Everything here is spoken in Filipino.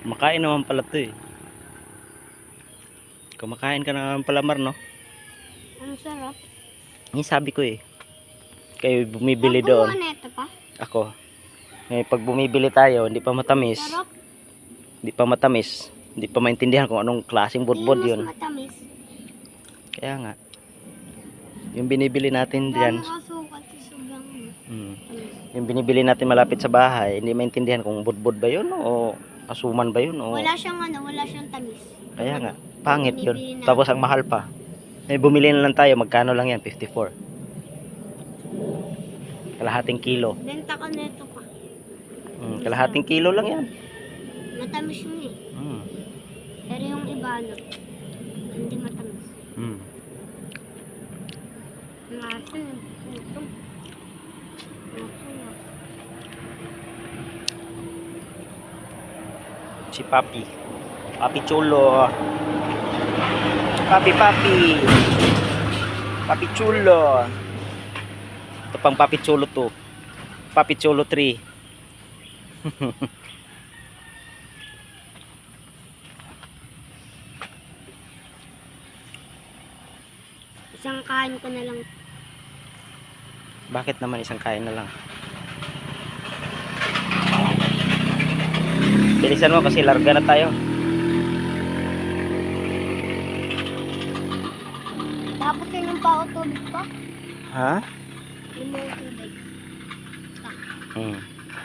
Kumakain naman pala to eh. Kumakain ka naman pala, Mar, no? Ang sarap. Yung sabi ko eh. Kayo bumibili Ako doon. ano ito pa? Ako. Ngayon, pag bumibili tayo, hindi pa matamis. Sarap. Hindi pa matamis. Hindi pa maintindihan kung anong klaseng budbud Mas yun. matamis. Kaya nga. Yung binibili natin diyan. Dami kasukal sa sobrang Hmm. tamis. Yung binibili natin malapit sa bahay, hindi maintindihan kung budbud ba yun o asuman ba yun o... Wala siyang wala siyang tamis. Kaya nga. Pangit yun. Binibili natin. Tapos ang mahal pa. Eh, bumili na lang tayo. Magkano lang yan? 54. Kalahating kilo. Benta ko nito pa. Kalahating kilo lang yan. Matamis yun eh. Pero yung iba hindi matamis. Ang asin. Ito. Si Papi. Papi Chulo. Papi. Papi Chulo. Ito pang Papi Chulo 2. Papi Chulo 3. Isang kain ko na lang. Bakit naman isang kain na lang? Bilisan mo kasi larga na tayo. Tapos yun pa o tubig pa? Ha? Yung mga tubig. Hmm.